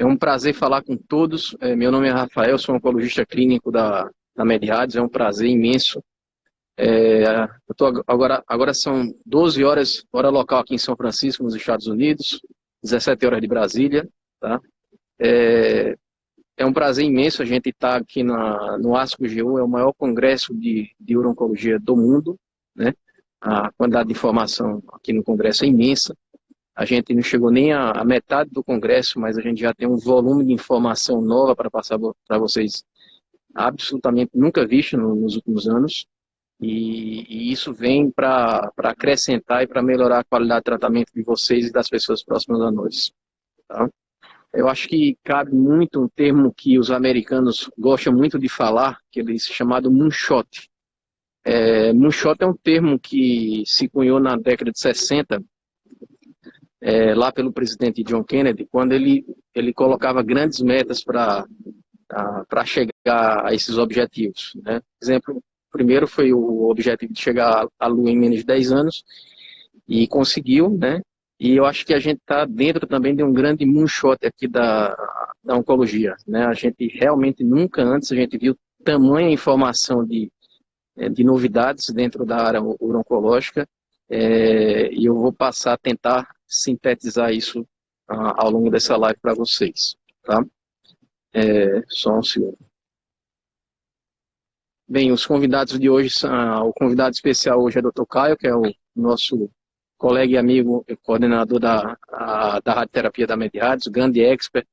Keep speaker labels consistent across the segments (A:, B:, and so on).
A: É um prazer falar com todos. Meu nome é Rafael, sou oncologista clínico da Mediades. É um prazer imenso. Agora são 12 horas, hora local aqui em São Francisco, nos Estados Unidos, 17 horas de Brasília. Tá? É, é um prazer imenso a gente estar aqui no ASCO-GU, é o maior congresso de uro-oncologia do mundo. Né? A quantidade de informação aqui no congresso é imensa. A gente não chegou nem à metade do congresso, mas a gente já tem um volume de informação nova para passar para vocês, absolutamente nunca visto nos últimos anos. E isso vem para acrescentar e para melhorar a qualidade de tratamento de vocês e das pessoas próximas a nós. Tá? Eu acho que cabe muito um termo que os americanos gostam muito de falar, que eles chamado moonshot. Moonshot é um termo que se cunhou na década de 60, lá pelo presidente John Kennedy, quando ele colocava grandes metas para chegar a esses objetivos. Né? Por exemplo, o primeiro foi o objetivo de chegar à Lua em menos de 10 anos, e conseguiu, né? E eu acho que a gente está dentro também de um grande moonshot aqui da oncologia. Né? A gente realmente nunca antes a gente viu tamanha informação de novidades dentro da área uro-oncológica, e eu vou passar a tentar sintetizar isso ao longo dessa live para vocês. Tá? Só um segundo. Bem, os convidados de hoje, o convidado especial hoje é o Dr. Caio, que é o nosso colega e amigo, coordenador da radioterapia da Mediades, grande expert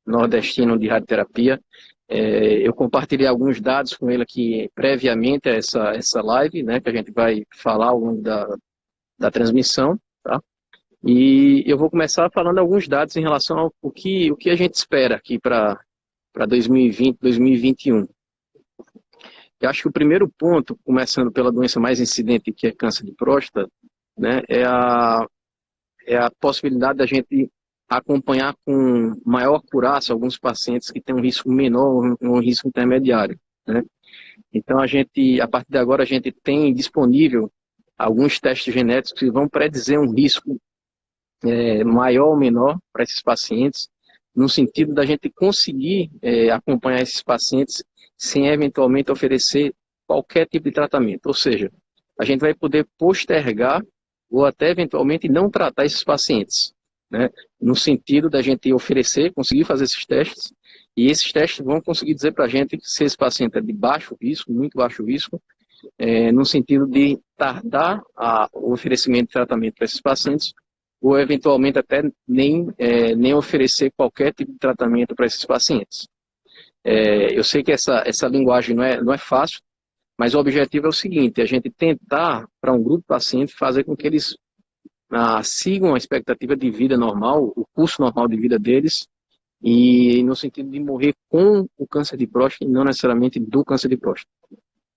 A: nordestino de radioterapia. Eu compartilhei alguns dados com ele aqui previamente a essa live, né, que a gente vai falar ao longo da transmissão. Tá? E eu vou começar falando alguns dados em relação ao que a gente espera aqui para 2020, 2021. Eu acho que o primeiro ponto, começando pela doença mais incidente, que é câncer de próstata, né, é a possibilidade da gente acompanhar com maior acurácia alguns pacientes que têm um risco menor, um risco intermediário. Né? Então, a partir de agora, a gente tem disponível alguns testes genéticos que vão predizer um risco maior ou menor para esses pacientes, no sentido da gente conseguir acompanhar esses pacientes sem eventualmente oferecer qualquer tipo de tratamento. Ou seja, a gente vai poder postergar ou até eventualmente não tratar esses pacientes, né? No sentido da gente conseguir fazer esses testes, e esses testes vão conseguir dizer para a gente se esse paciente é de baixo risco, muito baixo risco, no sentido de tardar o oferecimento de tratamento para esses pacientes, ou eventualmente até nem oferecer qualquer tipo de tratamento para esses pacientes. Eu sei que essa linguagem não é fácil, mas o objetivo é o seguinte: a gente tentar, para um grupo de pacientes, fazer com que eles sigam a expectativa de vida normal, o curso normal de vida deles, e no sentido de morrer com o câncer de próstata e não necessariamente do câncer de próstata.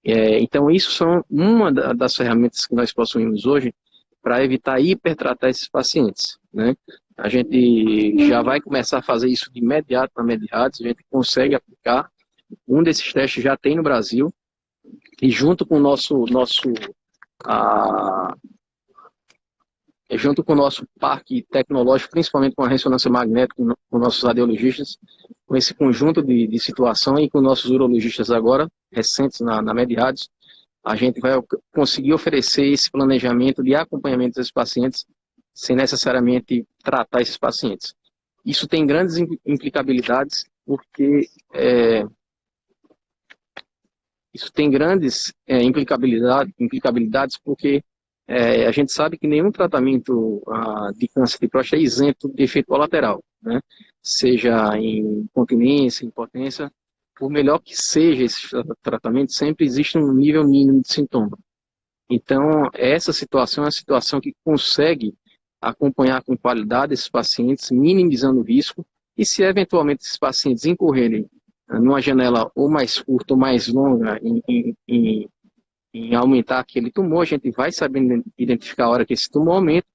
A: Então, isso são uma das ferramentas que nós possuímos hoje para evitar hipertratar esses pacientes. Né? A gente já vai começar a fazer isso de imediato na Mediades, a gente consegue aplicar. Um desses testes já tem no Brasil, e junto com o junto com o nosso parque tecnológico, principalmente com a ressonância magnética, com nossos radiologistas, com esse conjunto de situação e com nossos urologistas agora, recentes na Mediades, a gente vai conseguir oferecer esse planejamento de acompanhamento desses pacientes sem necessariamente tratar esses pacientes. Isso tem grandes implicabilidades, porque a gente sabe que nenhum tratamento de câncer de próstata é isento de efeito colateral, né? Seja em incontinência, impotência, por melhor que seja esse tratamento, sempre existe um nível mínimo de sintoma. Então, essa situação é uma situação que consegue acompanhar com qualidade esses pacientes, minimizando o risco, e se eventualmente esses pacientes incorrerem numa janela ou mais curta ou mais longa em aumentar aquele tumor, a gente vai saber identificar a hora que esse tumor aumenta,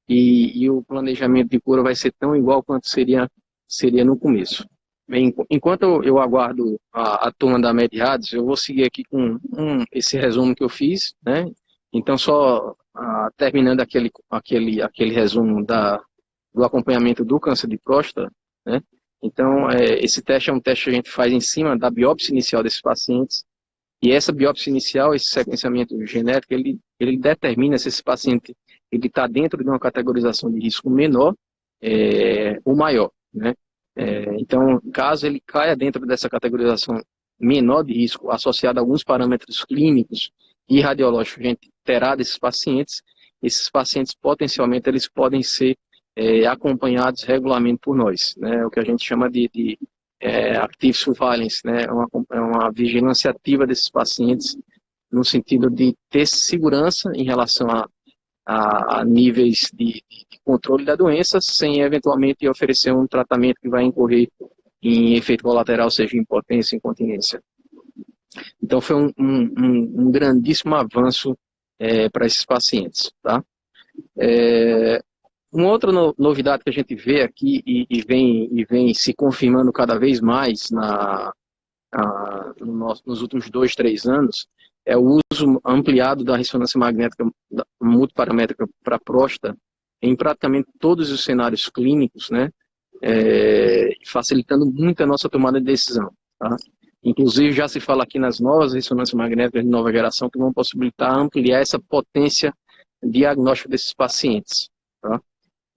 A: e o planejamento de cura vai ser tão igual quanto seria no começo. Bem, enquanto eu aguardo a turma da Mediades, eu vou seguir aqui com esse resumo que eu fiz, né? Então, só terminando aquele resumo do acompanhamento do câncer de próstata, né? Então, esse teste é um teste que a gente faz em cima da biópsia inicial desses pacientes, e essa biópsia inicial, esse sequenciamento genético, ele determina se esse paciente está dentro de uma categorização de risco menor ou maior, né? Então, caso ele caia dentro dessa categorização menor de risco, associada a alguns parâmetros clínicos e radiológicos que a gente terá desses pacientes, esses pacientes potencialmente eles podem ser acompanhados regularmente por nós, né? O que a gente chama de active surveillance, né? É uma vigilância ativa desses pacientes, no sentido de ter segurança em relação a níveis de controle da doença, sem eventualmente oferecer um tratamento que vai incorrer em efeito colateral, seja impotência, incontinência. Então foi um grandíssimo avanço para esses pacientes, tá? Uma outra novidade que a gente vê aqui e vem se confirmando cada vez mais nos últimos 2, 3 anos é o uso ampliado da ressonância magnética multiparamétrica para próstata em praticamente todos os cenários clínicos, né? Facilitando muito a nossa tomada de decisão, tá? Inclusive já se fala aqui nas novas ressonâncias magnéticas de nova geração que vão possibilitar ampliar essa potência diagnóstica desses pacientes, tá?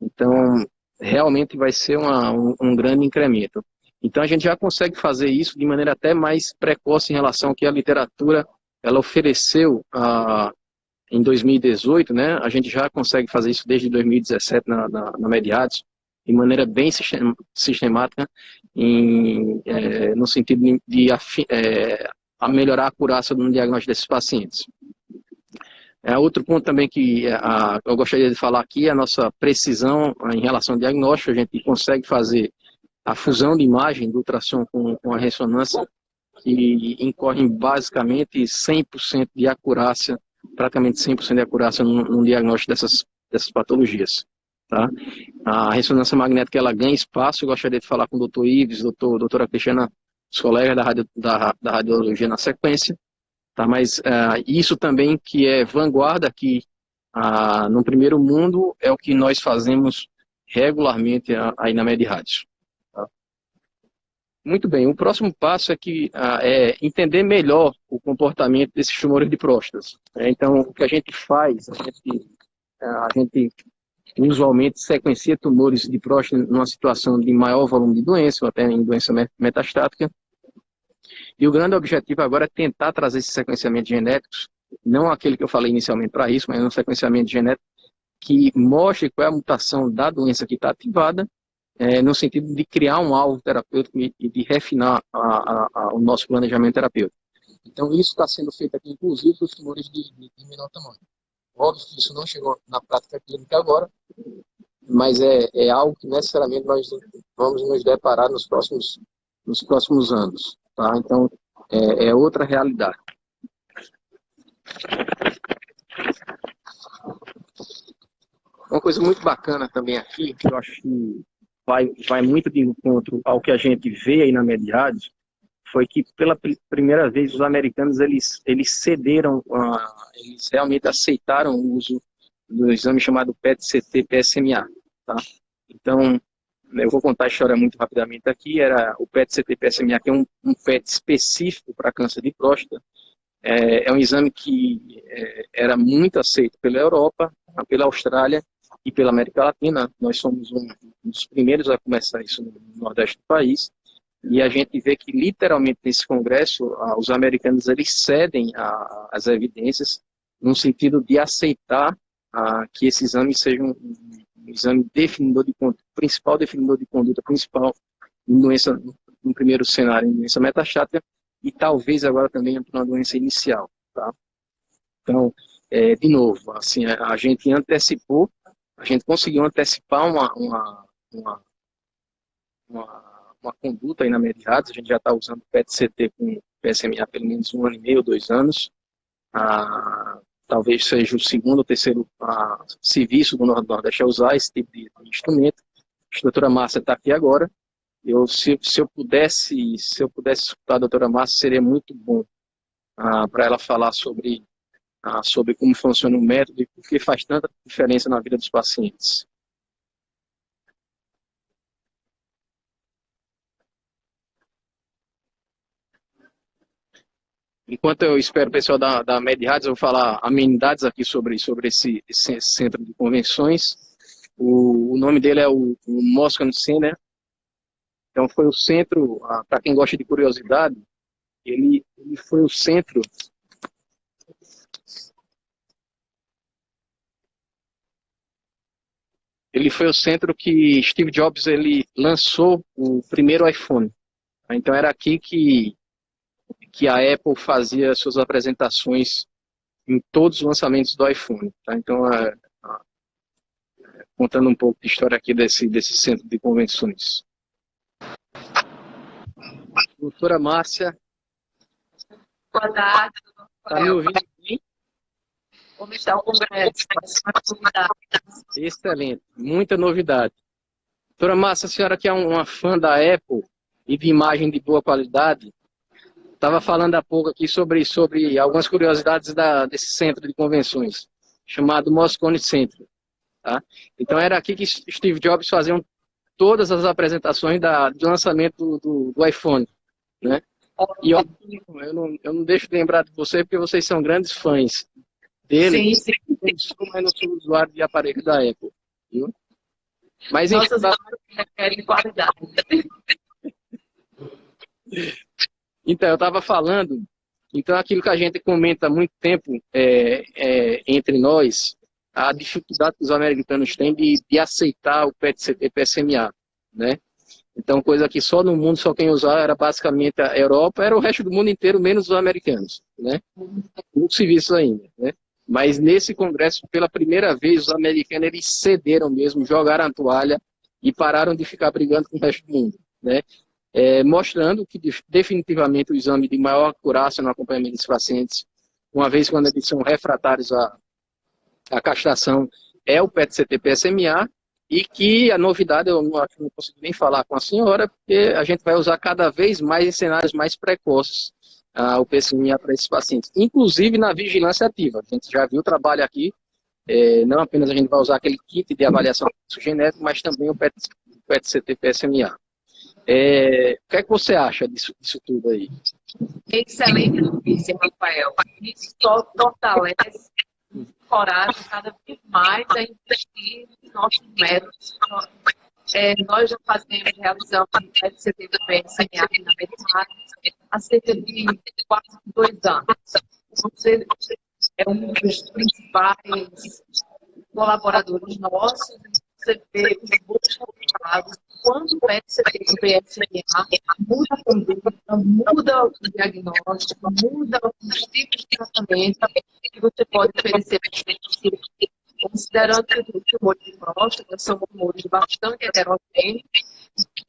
A: Então, realmente vai ser um grande incremento. Então, a gente já consegue fazer isso de maneira até mais precoce em relação ao que a literatura ela ofereceu em 2018, né? A gente já consegue fazer isso desde 2017 na Mediados, de maneira bem sistemática, no sentido de a melhorar a acurácia no diagnóstico desses pacientes. Outro ponto também que eu gostaria de falar aqui é a nossa precisão em relação ao diagnóstico. A gente consegue fazer a fusão de imagem do ultrassom com a ressonância, que incorre basicamente 100% de acurácia, praticamente 100% de acurácia no diagnóstico dessas patologias, tá? A ressonância magnética ela ganha espaço. Eu gostaria de falar com o Dr. Ives, doutora Cristiana, os colegas da radiologia na sequência. Tá, mas isso também que é vanguarda aqui no primeiro mundo é o que nós fazemos regularmente aí na MedRádio. Tá? Muito bem, o próximo passo é entender melhor o comportamento desses tumores de próstata. Então, o que a gente faz, a gente usualmente sequencia tumores de próstata numa situação de maior volume de doença, ou até em doença metastática. E o grande objetivo agora é tentar trazer esses sequenciamentos genéticos, não aquele que eu falei inicialmente para isso, mas um sequenciamento genético que mostre qual é a mutação da doença que está ativada, no sentido de criar um alvo terapêutico e de refinar o nosso planejamento terapêutico. Então, isso está sendo feito aqui, inclusive, para os tumores de menor tamanho. Óbvio que isso não chegou na prática clínica agora, mas é algo que necessariamente nós vamos nos deparar nos próximos anos. Tá? Então, é outra realidade. Uma coisa muito bacana também aqui, que eu acho que vai muito de encontro ao que a gente vê aí na Mediados, foi que pela primeira vez os americanos eles cederam, eles realmente aceitaram o uso do exame chamado PET-CT-PSMA. Tá? Então, eu vou contar a história muito rapidamente aqui. Era o PET-CT-PSMA, que é um PET específico para câncer de próstata. É um exame que era muito aceito pela Europa, pela Austrália e pela América Latina. Nós somos um dos primeiros a começar isso no Nordeste do país. E a gente vê que, literalmente, nesse congresso, os americanos eles cedem as evidências no sentido de aceitar que esse exame seja um exame definidor de conduta, principal definidor de conduta principal em doença, no primeiro cenário, em doença metastática, e talvez agora também para uma doença inicial. Tá? Então, de novo, assim, a gente conseguiu antecipar uma conduta aí na Mediados. A gente já está usando PET-CT com PSMA há pelo menos 1 ano e meio, 2 anos. Talvez seja o segundo ou terceiro serviço do Nordeste a usar esse tipo de instrumento. A doutora Márcia está aqui agora. Se eu pudesse escutar a doutora Márcia, seria muito bom para ela falar sobre como funciona o método e por que faz tanta diferença na vida dos pacientes. enquanto eu espero o pessoal da MedRads, eu vou falar amenidades aqui sobre esse centro de convenções. O nome dele é o Moscone Center. Então foi o centro, para quem gosta de curiosidade, ele foi o centro. Ele foi o centro que Steve Jobs ele lançou o primeiro iPhone. Então era aqui que a Apple fazia suas apresentações em todos os lançamentos do iPhone. Tá? Então, contando um pouco de história aqui desse centro de convenções. Doutora Márcia.
B: Boa tarde.
A: Está me ouvindo bem?
B: Como está o congresso?
A: Excelente, muita novidade. Doutora Márcia, a senhora que é uma fã da Apple e de imagem de boa qualidade, estava falando há pouco aqui sobre algumas curiosidades desse centro de convenções, chamado Moscone Center. Tá? Então era aqui que Steve Jobs fazia todas as apresentações do lançamento do iPhone. Né? E eu não deixo de lembrar de você, porque vocês são grandes fãs dele.
B: Sim.
A: Mas não sou usuário de aparelho da Apple. Viu? Mas enfim,
B: de qualidade.
A: Então, eu estava falando, então aquilo que a gente comenta há muito tempo entre nós, a dificuldade que os americanos têm de aceitar o PET-CT PSMA, né? Então, coisa que só no mundo, só quem usava era basicamente a Europa, era o resto do mundo inteiro, menos os americanos, né? Não se viu isso ainda, né? Mas nesse congresso, pela primeira vez, os americanos eles cederam mesmo, jogaram a toalha e pararam de ficar brigando com o resto do mundo, né? Mostrando que definitivamente o exame de maior acurácia no acompanhamento dos pacientes, uma vez quando eles são refratários à castração, é o PET-CT PSMA, e que a novidade, eu não consigo nem falar com a senhora, porque a gente vai usar cada vez mais em cenários mais precoces o PSMA para esses pacientes, inclusive na vigilância ativa. A gente já viu o trabalho aqui, não apenas a gente vai usar aquele kit de avaliação genética, mas também o PET-CT PSMA. O que é que você acha disso tudo aí?
B: Excelente notícia, Rafael. Isso só fortalece coragem cada vez mais a investir em nossos métodos. Nós já realizamos PET-CT do PSMA aqui na MedRads há cerca de quase 2 anos. Você é um dos principais colaboradores nossos. Você vê os bons resultados. Quando o PET-CT do PSMA muda a conduta, muda o diagnóstico, muda os tipos de tratamento que você pode oferecer para os pacientes. Considerando que os tumores de próstata são tumores bastante heterogêneos,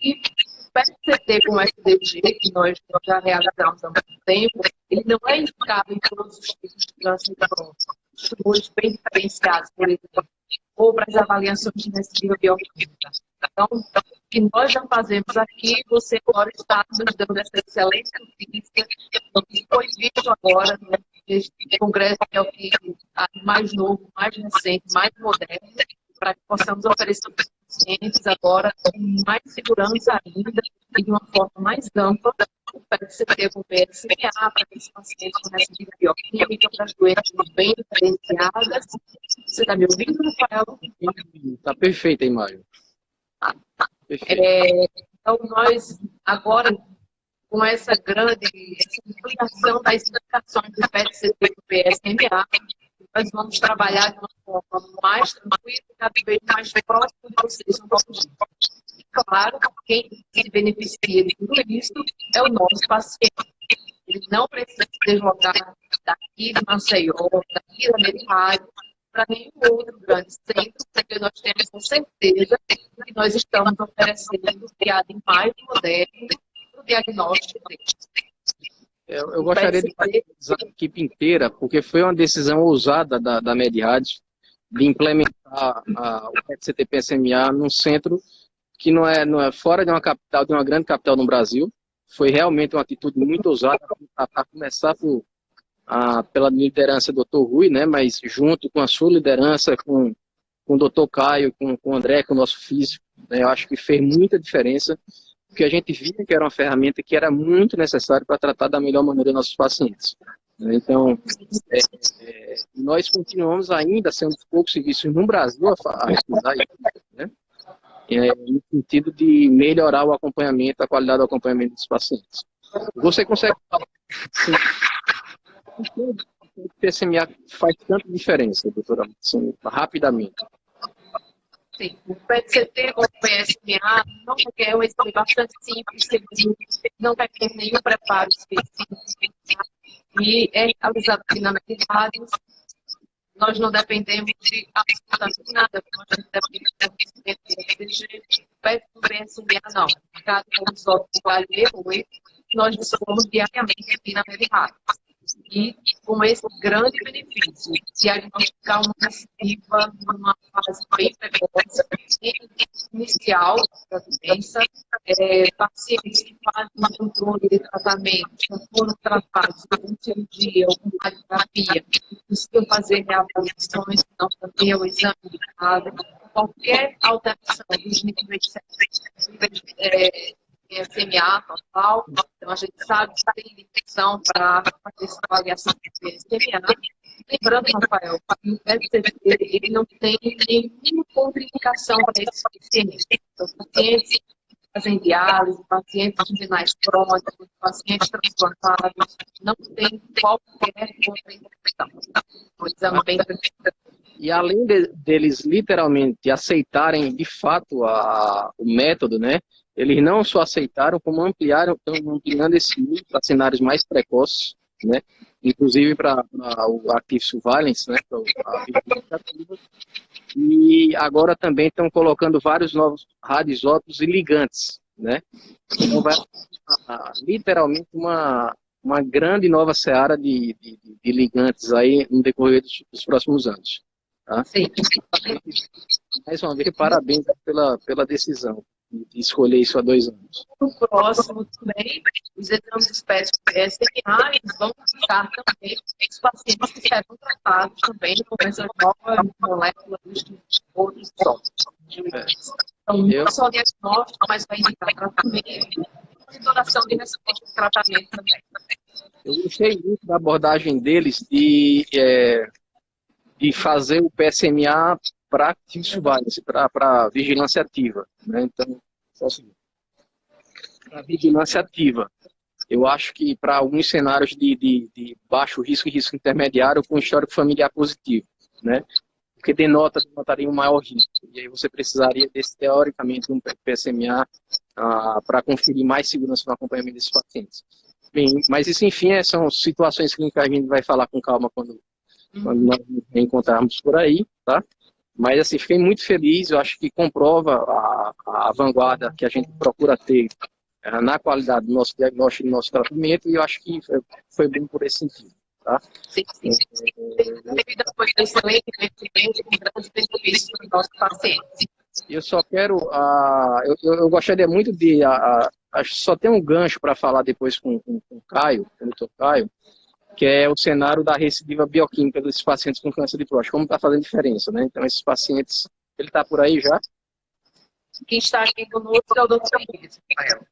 B: e o PET-CT com SDG, que nós já realizamos há muito tempo, ele não é indicado em todos os tipos de câncer de próstata. Os tumores bem diferenciados, por exemplo, ou para as avaliações de recidiva bioquímica. Então, o que nós já fazemos aqui, você agora está nos dando essa excelente notícia, que foi visto agora neste congresso, que é o que mais novo, mais recente, mais moderno, para que possamos oferecer para os pacientes agora com mais segurança ainda e de uma forma mais ampla, o PET-CT com PSMA, para que esses pacientes com recidiva bioquímica, para as doenças bem diferenciadas. Você está me ouvindo, Rafael?
A: Está perfeita a imagem.
B: Então, nós agora, com essa grande ampliação das indicações do PET-CT do PSMA, nós vamos trabalhar de uma forma mais tranquila e cada vez mais próximo de vocês. Claro, quem se beneficia de tudo isso é o nosso paciente. Ele não precisa se deslocar daqui de Maceió, daqui da MedRads, para nenhum outro grande centro, porque nós temos a certeza que nós estamos oferecendo triagem mais moderna para o diagnóstico deles.
A: Eu gostaria de parabenizar a equipe inteira, porque foi uma decisão ousada da MedRads de implementar o PET-CT PSMA num centro que não é fora de uma capital, de uma grande capital no Brasil. Foi realmente uma atitude muito ousada, a começar pela liderança do Dr. Rui, né, mas junto com a sua liderança, com o Dr. Caio, com o André, com o nosso físico, né, eu acho que fez muita diferença. porque a gente via que era uma ferramenta que era muito necessária para tratar da melhor maneira nossos pacientes. Então, nós continuamos ainda sendo um dos poucos serviços no Brasil a estudar isso, né? No sentido de melhorar o acompanhamento, a qualidade do acompanhamento dos pacientes. Você consegue falar o PSMA faz tanta diferença, doutora, assim, rapidamente?
B: Sim, o PET-CT ou o PSMA não requer um exame bastante simples, não requer nenhum preparo específico e é realizado aqui na metade. Nós não dependemos de absolutamente nada, nós não dependemos de PET do PSMA, não. Cada consultório vai evoluir, nós dispomos diariamente aqui na Medihard. E com esse grande benefício, diagnosticar uma recidiva numa fase bem precoce, inicial da doença, pacientes que fazem um controle de tratamento, já foram tratados com cirurgia ou com radioterapia, precisam fazer reavaliações, então também o exame de cada, qualquer alteração dos níveis PSMA total, então a gente sabe que tem indicação para fazer essa avaliação de PSMA. Lembrando, Rafael, que o PSMA ele não tem nenhuma contraindicação para esses pacientes. Então, pacientes que fazem diálise, pacientes renais crônicos, pacientes transplantados, não tem qualquer contraindicação. O exame bem
A: E além deles literalmente aceitarem de fato o método, né? Eles não só aceitaram, como ampliaram, estão ampliando esse uso para cenários mais precoces, né? Inclusive para o Active Surveillance, né? Para a vigilância ativa. E agora também estão colocando vários novos radioisótopos e ligantes, né? Então vai literalmente uma grande nova seara de ligantes aí no decorrer dos próximos anos. Tá?
B: Sim.
A: Mais uma vez, parabéns pela decisão de escolher isso há 2 anos.
B: No próximo também, os exames específicos PSMA vão buscar também os pacientes que serão tratados também com essa nova molécula dos outros softwares. Então, não só diagnóstico, mas vai indicar tratamento e monitoração de resposta de tratamento também.
A: Eu gostei muito da abordagem deles de fazer o PSMA para Active Surveillance, para vigilância ativa, né? Então, só o seguinte. Para vigilância ativa, eu acho que para alguns cenários de baixo risco e risco intermediário com histórico familiar positivo, né? Porque denotaria um maior risco. E aí você precisaria, teoricamente, de um PSMA para conferir mais segurança no acompanhamento desses pacientes. Bem, mas isso, enfim, são situações que a gente vai falar com calma quando nós nos encontrarmos por aí, tá? Mas, assim, fiquei muito feliz, eu acho que comprova a vanguarda que a gente procura ter na qualidade do nosso diagnóstico e do nosso tratamento, e eu acho que foi bem por esse sentido, tá?
B: Sim. Devido a um excelente investimento com grandes benefícios para os nossos pacientes.
A: Eu só quero, eu gostaria muito de, acho que só tem um gancho para falar depois com o Caio, com o doutor Caio, que é o cenário da recidiva bioquímica desses pacientes com câncer de próstata, como está fazendo diferença, né? Então, esses pacientes, ele está por aí já?
B: Quem está aqui conosco é o doutor Ives, Rafael.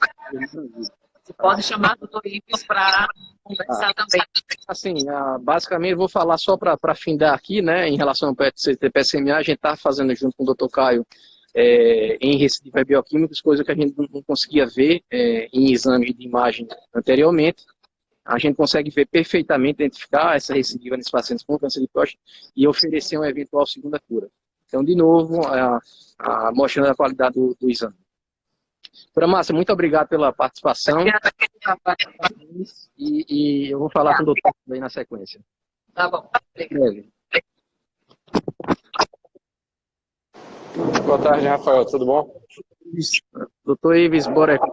B: Você pode chamar o doutor Ives para conversar também.
A: Assim, basicamente, eu vou falar só para findar aqui, né? Em relação ao PET-CT PSMA, a gente está fazendo junto com o doutor Caio em recidiva bioquímica, coisa que a gente não conseguia ver em exame de imagem anteriormente. A gente consegue ver perfeitamente, identificar essa recidiva nesses pacientes com câncer de próstata e oferecer uma eventual segunda cura. Então, de novo, mostrando a qualidade do exame. Doutora Márcia, muito obrigado pela participação. E eu vou falar com o doutor aí na sequência.
B: Tá bom.
C: Boa tarde, Rafael. Tudo bom?
A: Doutor Ives Borek,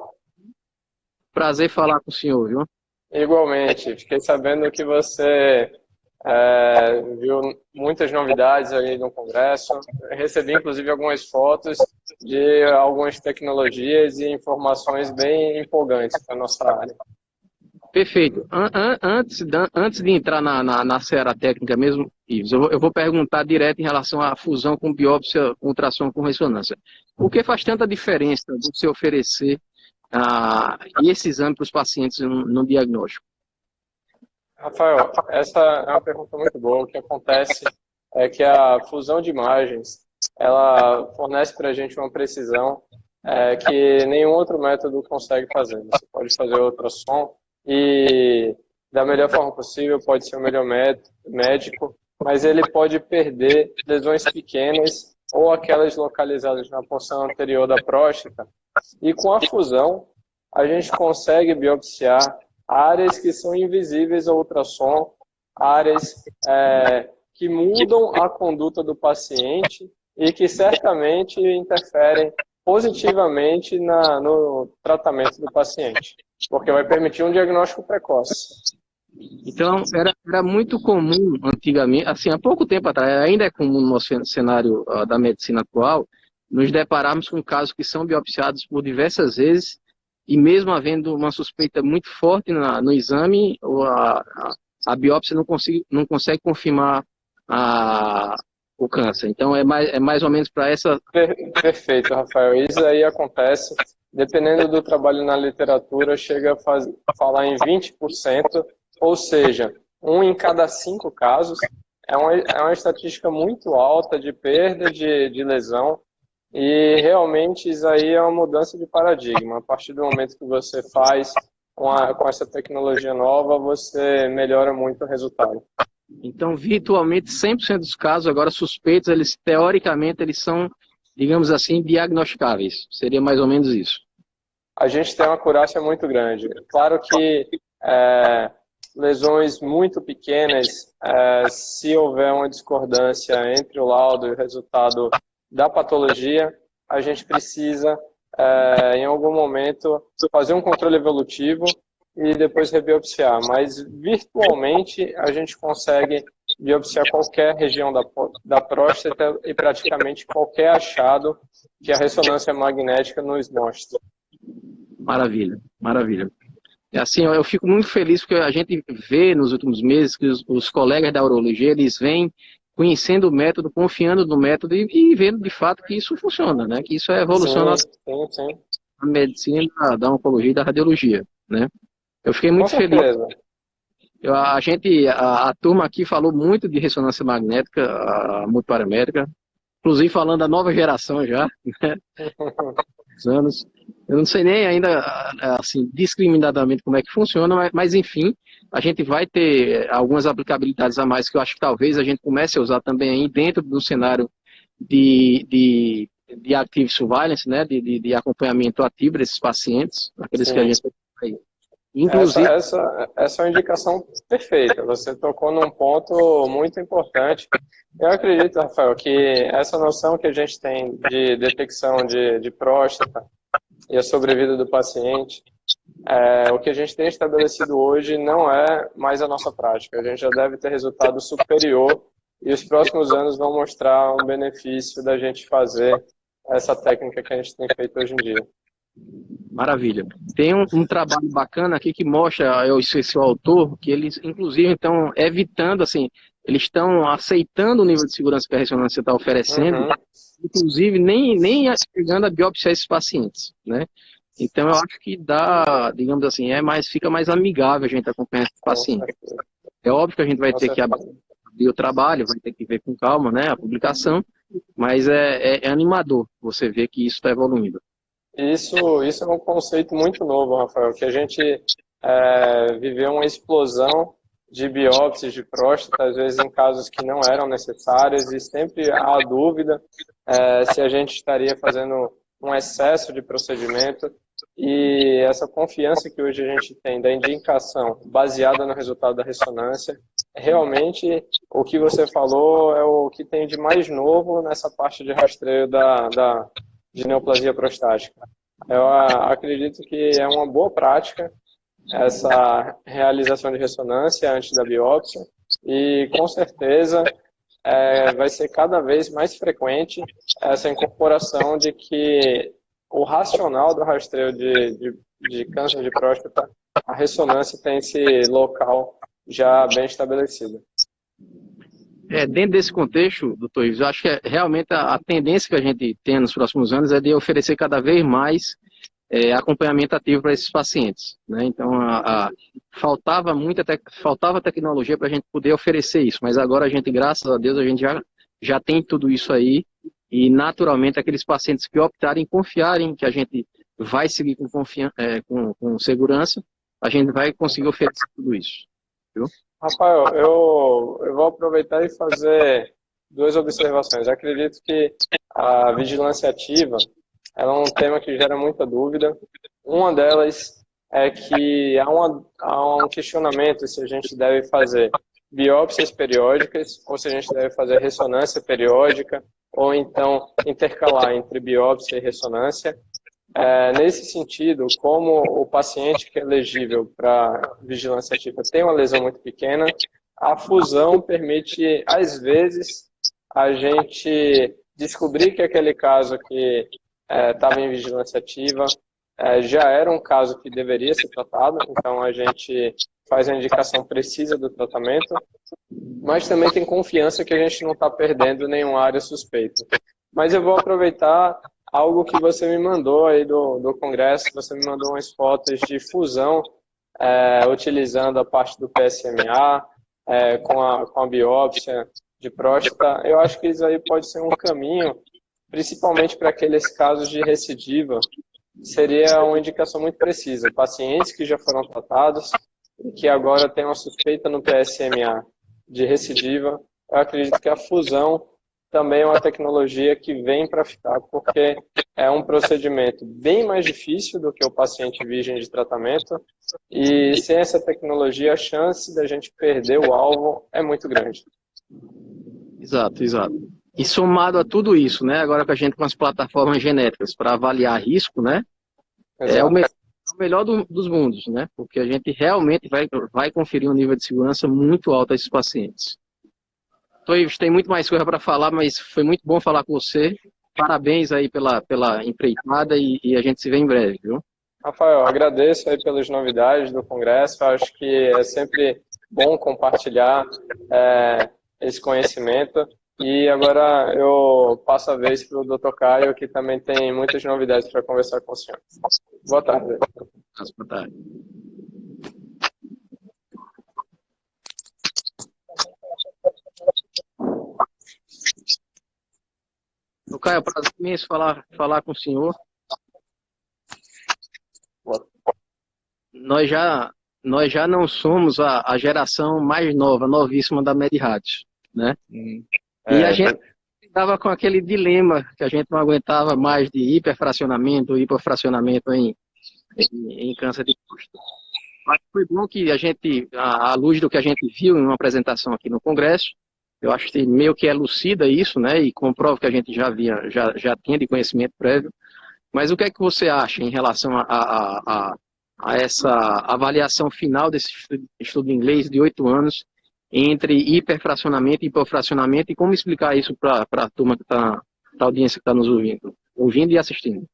A: prazer falar com o senhor, viu?
C: Igualmente. Fiquei sabendo que você viu muitas novidades aí no Congresso. Recebi, inclusive, algumas fotos de algumas tecnologias e informações bem empolgantes para a nossa área.
A: Perfeito. Antes de entrar na seara técnica mesmo, Ives, eu vou perguntar direto em relação à fusão com biópsia, ultrassom com ressonância. Por que faz tanta diferença você oferecer e esse exame para os pacientes no diagnóstico?
C: Rafael, essa é uma pergunta muito boa. O que acontece é que a fusão de imagens, ela fornece para a gente uma precisão que nenhum outro método consegue fazer. Você pode fazer ultrassom e da melhor forma possível, pode ser o melhor médico, mas ele pode perder lesões pequenas ou aquelas localizadas na porção anterior da próstata. E com a fusão, a gente consegue biopsiar áreas que são invisíveis ao ultrassom, áreas que mudam a conduta do paciente e que certamente interferem positivamente no tratamento do paciente, porque vai permitir um diagnóstico precoce.
A: Então, era muito comum antigamente, assim, há pouco tempo atrás, ainda é comum no nosso cenário da medicina atual, nos depararmos com casos que são biopsiados por diversas vezes e mesmo havendo uma suspeita muito forte no exame, a biópsia não consegue confirmar o câncer. Então, é mais ou menos para essa...
C: Perfeito, Rafael. Isso aí acontece, dependendo do trabalho na literatura, chega a falar em 20%, ou seja, 1 em cada 5 casos. É uma estatística muito alta de perda de lesão. E realmente isso aí é uma mudança de paradigma. A partir do momento que você faz com essa tecnologia nova, você melhora muito o resultado.
A: Então, virtualmente, 100% dos casos agora suspeitos, teoricamente, eles são, digamos assim, diagnosticáveis. Seria mais ou menos isso.
C: A gente tem uma acurácia muito grande. Claro que lesões muito pequenas, se houver uma discordância entre o laudo e o resultado da patologia, a gente precisa, em algum momento, fazer um controle evolutivo e depois rebiopsiar. Mas, virtualmente, a gente consegue biopsiar qualquer região da próstata e praticamente qualquer achado que a ressonância magnética nos mostra.
A: Maravilha, maravilha. Assim, eu fico muito feliz porque a gente vê nos últimos meses que os colegas da urologia, eles vêm conhecendo o método, confiando no método e vendo de fato que isso funciona, né? Que isso é a evolução da medicina, da oncologia e da radiologia, né? Eu fiquei muito feliz. A turma aqui falou muito de ressonância magnética, multiparamétrica, inclusive falando da nova geração já, né? Anos. Eu não sei nem ainda, assim, discriminadamente como é que funciona, mas enfim, a gente vai ter algumas aplicabilidades a mais que eu acho que talvez a gente comece a usar também aí dentro do cenário de active surveillance, né, de acompanhamento ativo desses pacientes, aqueles que a gente aí.
C: Inclusive... Essa é uma indicação perfeita. Você tocou num ponto muito importante. Eu acredito, Rafael, que essa noção que a gente tem de detecção de próstata e a sobrevida do paciente, o que a gente tem estabelecido hoje não é mais a nossa prática. A gente já deve ter resultado superior e os próximos anos vão mostrar um benefício da gente fazer essa técnica que a gente tem feito hoje em dia.
A: Maravilha. Tem um trabalho bacana aqui que mostra, eu esqueci o autor, que eles, inclusive, estão evitando, assim, eles estão aceitando o nível de segurança que a ressonância está oferecendo, inclusive nem chegando a biopsiar esses pacientes, né? Então, eu acho que dá, digamos assim, fica mais amigável a gente acompanhar esse paciente. É óbvio que a gente vai ter que abrir o trabalho, vai ter que ver com calma, né, a publicação, mas é animador você ver que isso está evoluindo.
C: Isso é um conceito muito novo, Rafael, que a gente viveu uma explosão de biópsias de próstata, às vezes em casos que não eram necessários, e sempre há a dúvida se a gente estaria fazendo um excesso de procedimento, e essa confiança que hoje a gente tem da indicação baseada no resultado da ressonância, realmente o que você falou é o que tem de mais novo nessa parte de rastreio de neoplasia prostática. Eu acredito que é uma boa prática essa realização de ressonância antes da biópsia e, com certeza, vai ser cada vez mais frequente essa incorporação de que o racional do rastreio de câncer de próstata, a ressonância tem esse local já bem estabelecido.
A: Dentro desse contexto, doutor Ives, eu acho que realmente a tendência que a gente tem nos próximos anos é de oferecer cada vez mais acompanhamento ativo para esses pacientes, né? Então, faltava tecnologia para a gente poder oferecer isso, mas agora a gente, graças a Deus, a gente já tem tudo isso aí, e naturalmente aqueles pacientes que optarem, confiarem que a gente vai seguir com segurança, a gente vai conseguir oferecer tudo isso. Viu?
C: Rafael, eu vou aproveitar e fazer duas observações. Eu acredito que a vigilância ativa ela é um tema que gera muita dúvida. Uma delas é que há um questionamento se a gente deve fazer biópsias periódicas ou se a gente deve fazer ressonância periódica ou então intercalar entre biópsia e ressonância. Nesse sentido, como o paciente que é elegível para vigilância ativa tem uma lesão muito pequena, a fusão permite, às vezes, a gente descobrir que aquele caso que estava em vigilância ativa já era um caso que deveria ser tratado, então a gente faz a indicação precisa do tratamento, mas também tem confiança que a gente não está perdendo nenhuma área suspeita. Mas eu vou aproveitar algo que você me mandou aí do congresso, você me mandou umas fotos de fusão utilizando a parte do PSMA com a biópsia de próstata. Eu acho que isso aí pode ser um caminho, principalmente para aqueles casos de recidiva, seria uma indicação muito precisa. Pacientes que já foram tratados e que agora têm uma suspeita no PSMA de recidiva, eu acredito que a fusão também é uma tecnologia que vem para ficar, porque é um procedimento bem mais difícil do que o paciente virgem de tratamento, e sem essa tecnologia a chance da gente perder o alvo é muito grande.
A: Exato, exato. E somado a tudo isso, né, agora que a gente com as plataformas genéticas para avaliar risco, né, é o melhor dos mundos, né, porque a gente realmente vai conferir um nível de segurança muito alto a esses pacientes. Tem muito mais coisa para falar, mas foi muito bom falar com você. Parabéns aí pela empreitada e a gente se vê em breve, viu?
C: Rafael, agradeço aí pelas novidades do Congresso. Acho que é sempre bom compartilhar esse conhecimento. E agora eu passo a vez para o Dr. Caio, que também tem muitas novidades para conversar com o senhor. Boa tarde.
A: Boa tarde. Caio, é um prazer imenso falar com o senhor. Nós já não somos a geração mais nova, novíssima da MedRádio, né? E a gente estava com aquele dilema que a gente não aguentava mais de hiperfracionamento em câncer de próstata. Mas foi bom que a gente, à luz do que a gente viu em uma apresentação aqui no Congresso, eu acho que meio que elucida isso, né? E comprova que a gente já tinha de conhecimento prévio. Mas o que é que você acha em relação a essa avaliação final desse estudo inglês de 8 anos entre hiperfracionamento e hipofracionamento, e como explicar isso para a turma que está, para a audiência que está nos ouvindo e assistindo?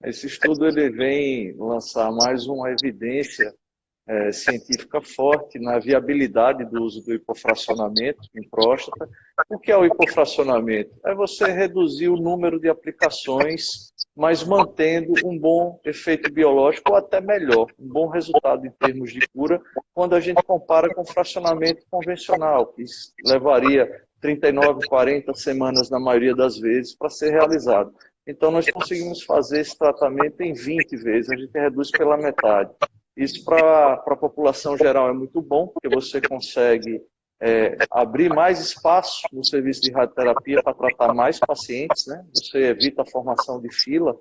D: Esse estudo ele vem lançar mais uma evidência científica forte na viabilidade do uso do hipofracionamento em próstata. O que é o hipofracionamento? É você reduzir o número de aplicações, mas mantendo um bom efeito biológico ou até melhor, um bom resultado em termos de cura, quando a gente compara com o fracionamento convencional, que levaria 39, 40 semanas na maioria das vezes para ser realizado. Então nós conseguimos fazer esse tratamento em 20 vezes, a gente reduz pela metade. Isso para a população geral é muito bom, porque você consegue abrir mais espaço no serviço de radioterapia para tratar mais pacientes, né? Você evita a formação de fila,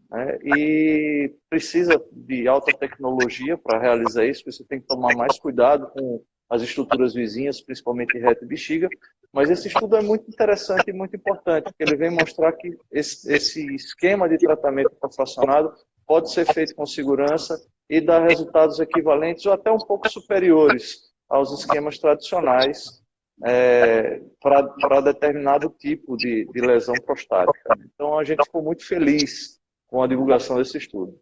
D: né? E precisa de alta tecnologia para realizar isso, você tem que tomar mais cuidado com as estruturas vizinhas, principalmente reto e bexiga. Mas esse estudo é muito interessante e muito importante, porque ele vem mostrar que esse esquema de tratamento fracionado pode ser feito com segurança e dar resultados equivalentes ou até um pouco superiores aos esquemas tradicionais para determinado tipo de lesão prostática. Então a gente ficou muito feliz com a divulgação desse estudo.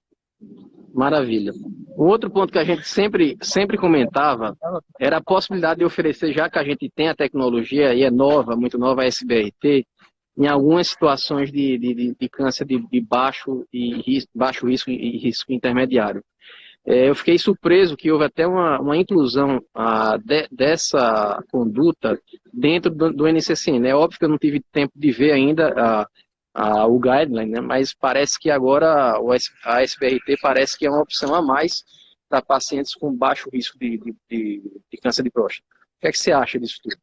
A: Maravilha. Um outro ponto que a gente sempre comentava era a possibilidade de oferecer, já que a gente tem a tecnologia e é nova, muito nova, a SBRT, em algumas situações de câncer de baixo risco e risco intermediário. Eu fiquei surpreso que houve até uma inclusão dessa conduta dentro do NCCN. É óbvio que eu não tive tempo de ver ainda o guideline, né? Mas parece que agora a SBRT parece que é uma opção a mais para pacientes com baixo risco de câncer de próstata. O que é que você acha disso tudo?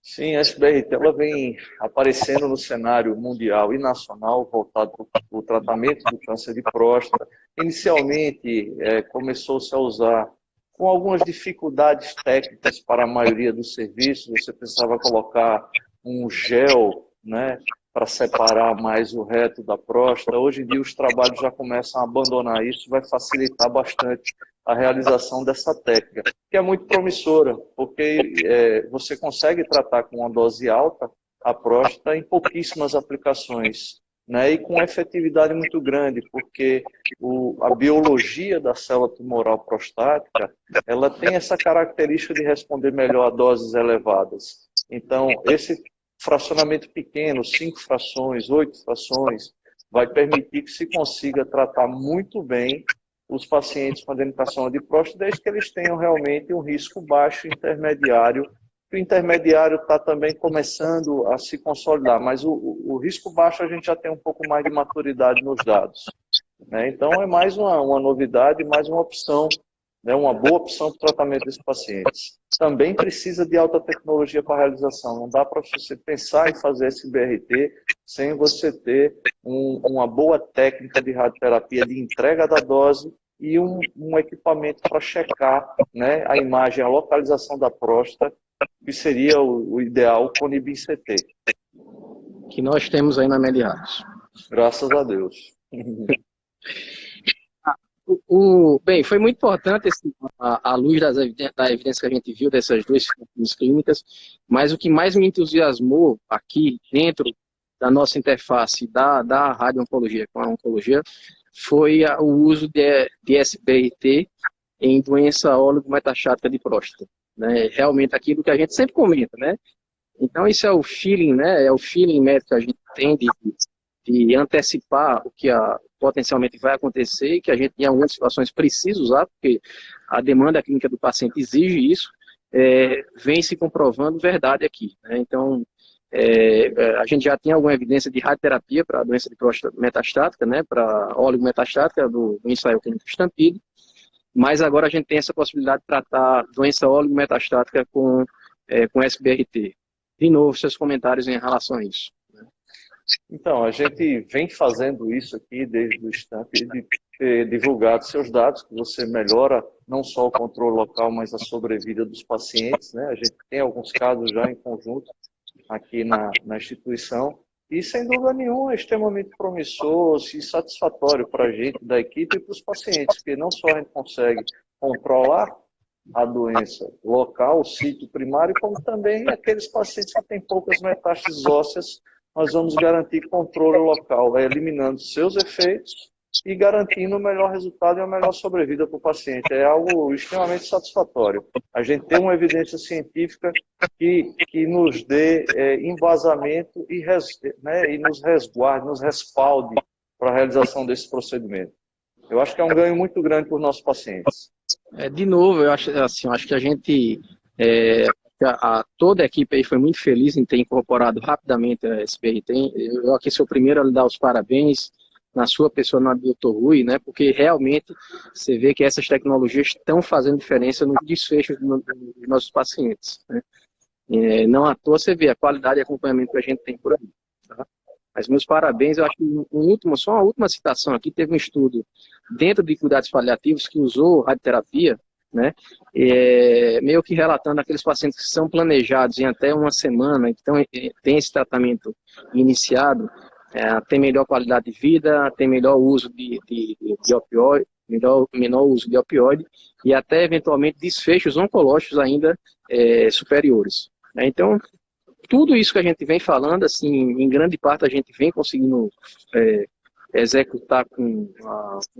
D: Sim, a SBRT ela vem aparecendo no cenário mundial e nacional voltado para o tratamento do câncer de próstata. Inicialmente, começou-se a usar com algumas dificuldades técnicas para a maioria dos serviços. Você precisava colocar um gel, né, para separar mais o reto da próstata. Hoje em dia, os trabalhos já começam a abandonar isso, vai facilitar bastante a realização dessa técnica, que é muito promissora, porque você consegue tratar com uma dose alta a próstata em pouquíssimas aplicações, né, e com efetividade muito grande, porque a biologia da célula tumoral prostática, ela tem essa característica de responder melhor a doses elevadas. Então, esse fracionamento pequeno, 5 frações, 8 frações, vai permitir que se consiga tratar muito bem os pacientes com adenocardinoma de próstata, desde que eles tenham realmente um risco baixo intermediário. O intermediário está também começando a se consolidar, mas o risco baixo a gente já tem um pouco mais de maturidade nos dados, né? Então é mais uma novidade, mais uma opção, né? Uma boa opção para o tratamento desses pacientes. Também precisa de alta tecnologia para a realização. Não dá para você pensar em fazer esse BRT sem você ter uma boa técnica de radioterapia de entrega da dose e um equipamento para checar, né, a imagem, a localização da próstata, que seria o ideal com o NIBIM-CT.
A: Que nós temos aí na Mediados.
D: Graças a Deus.
A: Bem, foi muito importante a luz da evidência que a gente viu dessas duas clínicas, mas o que mais me entusiasmou aqui dentro da nossa interface da radio-oncologia com a oncologia foi o uso de SBRT em doença oligometastática de próstata, né? Realmente aquilo que a gente sempre comenta, né? Então isso é o feeling, né? É o feeling médico que a gente tem de antecipar o que potencialmente vai acontecer e que a gente em algumas situações precisa usar, porque a demanda clínica do paciente exige isso, vem se comprovando verdade aqui, né? Então, a gente já tem alguma evidência de radioterapia para a doença de próstata metastática, né, para oligometastática do ensaio clínico Stampede, mas agora a gente tem essa possibilidade de tratar doença oligometastática com SBRT. De novo, seus comentários em relação a isso.
D: Então, a gente vem fazendo isso aqui desde o Stampede, de ter divulgado seus dados, que você melhora não só o controle local, mas a sobrevida dos pacientes, né? A gente tem alguns casos já em conjunto aqui na instituição, e sem dúvida nenhuma é extremamente promissor e satisfatório para a gente, da equipe e para os pacientes, porque não só a gente consegue controlar a doença local, o sítio primário, como também aqueles pacientes que têm poucas metástases ósseas, nós vamos garantir controle local, eliminando seus efeitos e garantindo o melhor resultado e a melhor sobrevida para o paciente. É algo extremamente satisfatório. A gente tem uma evidência científica que nos dê embasamento e nos resguarde, nos respalde para a realização desse procedimento. Eu acho que é um ganho muito grande para os nossos pacientes.
A: De novo, eu acho que a gente, toda a equipe aí foi muito feliz em ter incorporado rapidamente a SBRT. Eu aqui sou o primeiro a lhe dar os parabéns na sua pessoa, no Dr. Rui, né, porque realmente você vê que essas tecnologias estão fazendo diferença no desfecho dos nossos pacientes, né? Não à toa você vê a qualidade de acompanhamento que a gente tem por aí, tá? Mas meus parabéns. Eu acho que só uma última citação aqui, teve um estudo dentro de cuidados paliativos que usou radioterapia, né, meio que relatando aqueles pacientes que são planejados em até uma semana, então tem esse tratamento iniciado, tem melhor qualidade de vida, tem melhor uso de opioide, menor uso de opioide e até eventualmente desfechos oncológicos ainda superiores, né? Então, tudo isso que a gente vem falando, assim, em grande parte a gente vem conseguindo executar com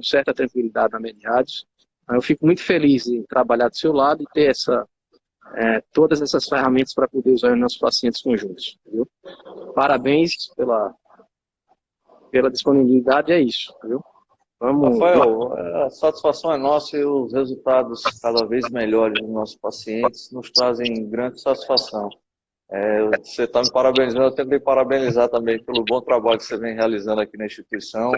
A: certa tranquilidade na Mediados. Eu fico muito feliz em trabalhar do seu lado e ter todas essas ferramentas para poder usar os nossos pacientes conjuntos. Viu? Parabéns pela disponibilidade, é isso. Viu? Vamos...
D: Rafael, a satisfação é nossa e os resultados cada vez melhores dos nossos pacientes nos trazem grande satisfação. Você está me parabenizando, eu também parabenizar também pelo bom trabalho que você vem realizando aqui na instituição.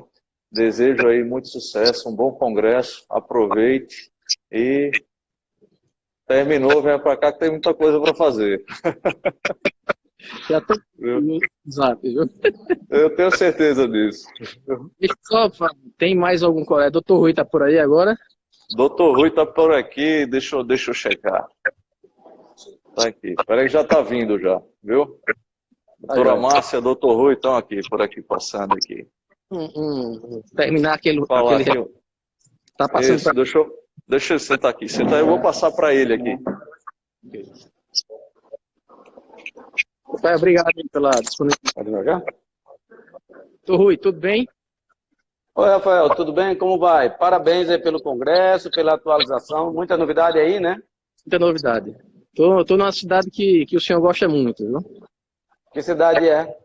D: Desejo aí muito sucesso, um bom congresso, aproveite e terminou, venha para cá que tem muita coisa para fazer.
A: Já estou no WhatsApp, viu?
D: Eu tenho certeza disso.
A: Tem mais algum colega? Doutor Rui está por aí agora?
D: Doutor Rui está por aqui, deixa eu checar. Está aqui, espera que já está vindo já, viu? Doutora Márcia, doutor Rui estão aqui, por aqui, passando aqui.
A: Terminar aquele...
D: Tá passando isso, deixa ele sentar aqui. Sentar, eu vou passar para ele aqui.
A: Pai, obrigado pela disponibilidade. Doutor Rui, tudo bem?
E: Oi, Rafael, tudo bem? Como vai? Parabéns aí pelo congresso, pela atualização. Muita novidade aí, né?
A: Muita novidade. Tô numa cidade que o senhor gosta muito, viu?
E: Que cidade é?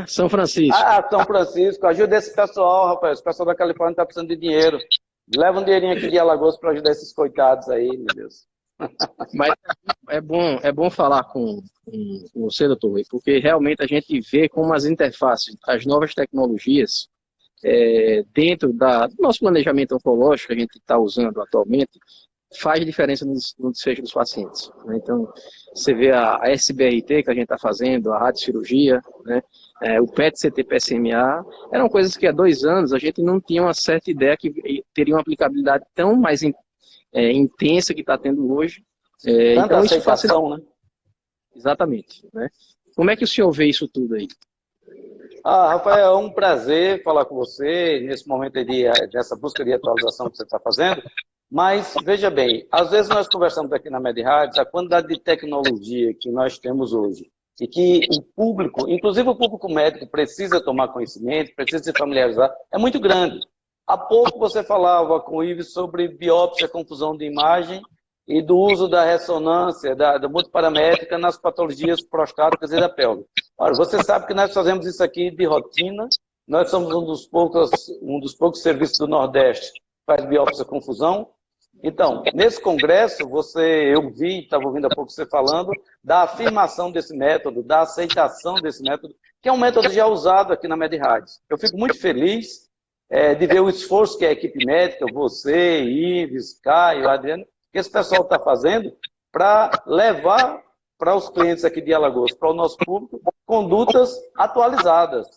A: São Francisco.
E: São Francisco. Ajuda esse pessoal, rapaz. O pessoal da Califórnia está precisando de dinheiro. Leva um dinheirinho aqui de Alagoas para ajudar esses coitados aí, meu Deus.
A: Mas é bom falar com você, doutor Rui, porque realmente a gente vê como as interfaces, as novas tecnologias, dentro do nosso planejamento oncológico que a gente está usando atualmente, faz diferença no desfecho dos pacientes. Né? Então, você vê a SBRT que a gente está fazendo, a radiocirurgia, né? O PET-CT-PSMA, eram coisas que há 2 anos a gente não tinha uma certa ideia que teria uma aplicabilidade tão mais intensa que está tendo hoje.
E: Tanta
A: então, isso
E: aceitação, né?
A: Exatamente. Né? Como é que o senhor vê isso tudo aí?
E: Rafael, é um prazer falar com você nesse momento dessa busca de atualização que você está fazendo. Mas, veja bem, às vezes nós conversamos aqui na MedRádios a quantidade de tecnologia que nós temos hoje e que o público, inclusive o público médico, precisa tomar conhecimento, precisa se familiarizar, é muito grande. Há pouco você falava com o Ives sobre biópsia, confusão de imagem e do uso da ressonância, da multiparamétrica nas patologias prostáticas e da pelve. Ora, você sabe que nós fazemos isso aqui de rotina, nós somos um dos poucos serviços do Nordeste que faz biópsia confusão. Então, nesse congresso, estava ouvindo há pouco você falando da afirmação desse método, da aceitação desse método, que é um método já usado aqui na MedRádios. Eu fico muito feliz de ver o esforço que a equipe médica, você, Ives, Caio, Adriano, que esse pessoal está fazendo para levar para os clientes aqui de Alagoas, para o nosso público, condutas atualizadas.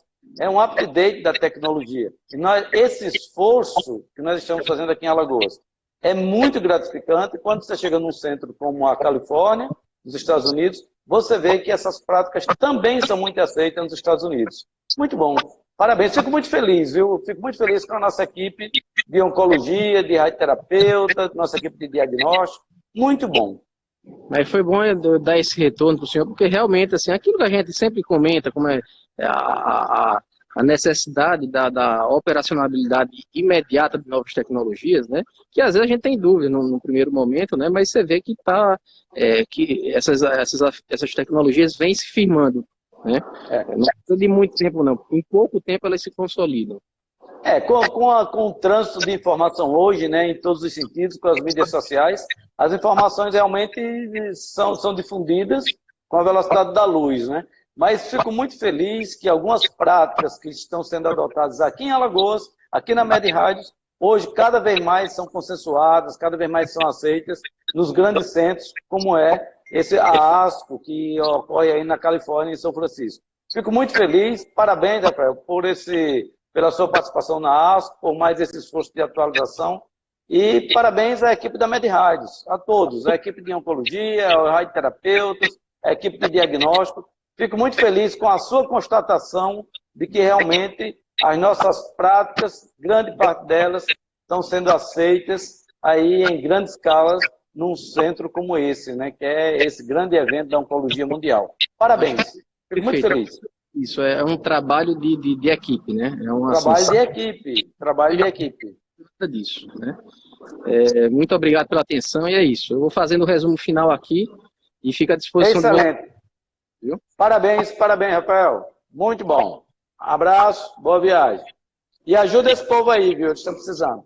E: É um update da tecnologia. E esse esforço que nós estamos fazendo aqui em Alagoas é muito gratificante. Quando você chega num centro como a Califórnia, nos Estados Unidos, você vê que essas práticas também são muito aceitas nos Estados Unidos. Muito bom. Parabéns. Fico muito feliz, viu? Fico muito feliz com a nossa equipe de oncologia, de radioterapeuta, nossa equipe de diagnóstico. Muito bom.
A: Mas foi bom dar esse retorno para o senhor, porque realmente, assim, aquilo que a gente sempre comenta, como a necessidade da operacionalidade imediata de novas tecnologias, né? Que às vezes a gente tem dúvida no primeiro momento, né? Mas você vê que que essas tecnologias vêm se firmando, né? Não precisa de muito tempo, não. Em pouco tempo elas se consolidam.
E: Com o trânsito de informação hoje, né, em todos os sentidos, com as mídias sociais, as informações realmente são difundidas com a velocidade da luz, né? Mas fico muito feliz que algumas práticas que estão sendo adotadas aqui em Alagoas, aqui na MedRádios, hoje cada vez mais são consensuadas, cada vez mais são aceitas nos grandes centros, como a ASCO, que ocorre aí na Califórnia, em São Francisco. Fico muito feliz, parabéns, Rafael, pela sua participação na ASCO, por mais esse esforço de atualização, e parabéns à equipe da MedRádios, a todos, a equipe de oncologia, aos radioterapeutas, a equipe de diagnóstico. Fico muito feliz com a sua constatação de que realmente as nossas práticas, grande parte delas, estão sendo aceitas aí em grande escala num centro como esse, né, que é esse grande evento da oncologia mundial. Parabéns. Fico muito feliz.
A: Isso é um trabalho de equipe, né?
E: Trabalho de equipe.
A: Disso, né? Muito obrigado pela atenção e é isso. Eu vou fazendo o resumo final aqui. e fica à disposição de vocês.
E: Excelente. Parabéns, Rafael. Muito bom. Abraço, boa viagem. E ajuda esse povo aí, viu? Eles estão precisando.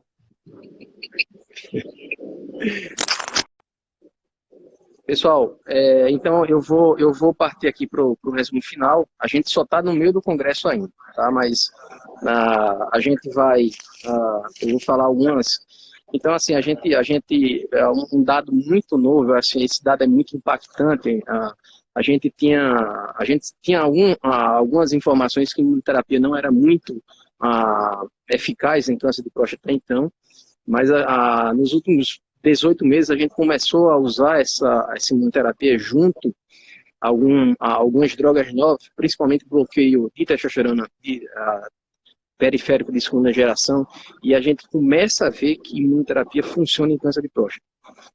A: Pessoal, então eu vou partir aqui para o resumo final. A gente só está no meio do congresso ainda, tá? Mas a gente vai, eu vou falar algumas. Então, assim, a gente é um dado muito novo, assim, esse dado é muito impactante. A gente tinha algumas informações que a imunoterapia não era muito eficaz em câncer de próstata então, mas nos últimos 18 meses a gente começou a usar essa imunoterapia junto a algumas drogas novas, principalmente bloqueio de testosterona periférico de segunda geração, e a gente começa a ver que imunoterapia funciona em câncer de próstata.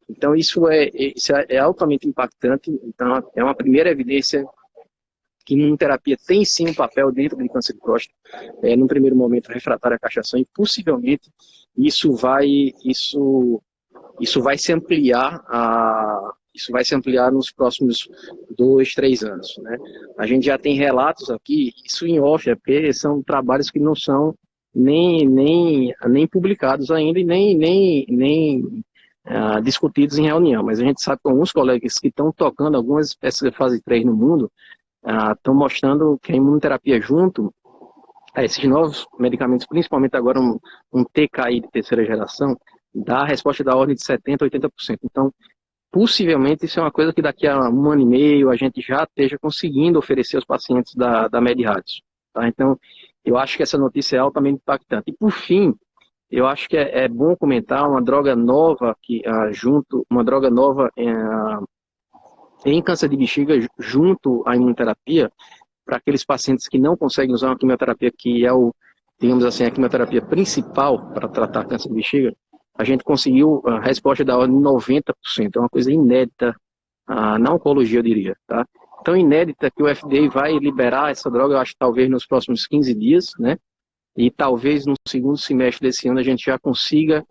A: Então isso é altamente impactante. Então é uma primeira evidência que imunoterapia tem sim um papel dentro de câncer de próstata, no primeiro momento refratário à castração, e possivelmente isso vai se ampliar nos próximos 2, 3 anos, né? A gente já tem relatos aqui, isso em off, porque são trabalhos que não são nem publicados ainda e nem discutidos em reunião, mas a gente sabe que alguns colegas que estão tocando algumas espécies de fase 3 no mundo estão mostrando que a imunoterapia junto a esses novos medicamentos, principalmente agora um TKI de terceira geração, dá a resposta da ordem de 70% a 80%. Então, possivelmente, isso é uma coisa que daqui a 1 ano e meio a gente já esteja conseguindo oferecer aos pacientes da MedRads. Tá? Então, eu acho que essa notícia é altamente impactante. E, por fim, eu acho que é bom comentar uma droga nova, uma droga nova em câncer de bexiga junto à imunoterapia, para aqueles pacientes que não conseguem usar uma quimioterapia que é digamos assim, a quimioterapia principal para tratar câncer de bexiga. A gente conseguiu a resposta da ordem de 90%, é uma coisa inédita na oncologia, eu diria, tá? Tão inédita que o FDA vai liberar essa droga, eu acho, talvez nos próximos 15 dias, né? E talvez no segundo semestre desse ano a gente já consiga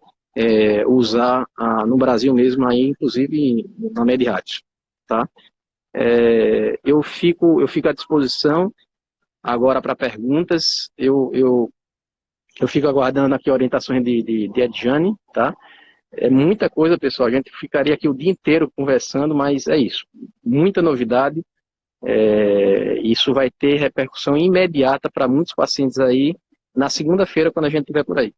A: usar no Brasil mesmo, aí, inclusive na MedRads, tá? Eu fico à disposição agora para perguntas. Eu fico aguardando aqui orientações de Adjane, tá? É muita coisa, pessoal. A gente ficaria aqui o dia inteiro conversando, mas é isso. Muita novidade. Isso vai ter repercussão imediata para muitos pacientes aí na segunda-feira, quando a gente estiver por aí.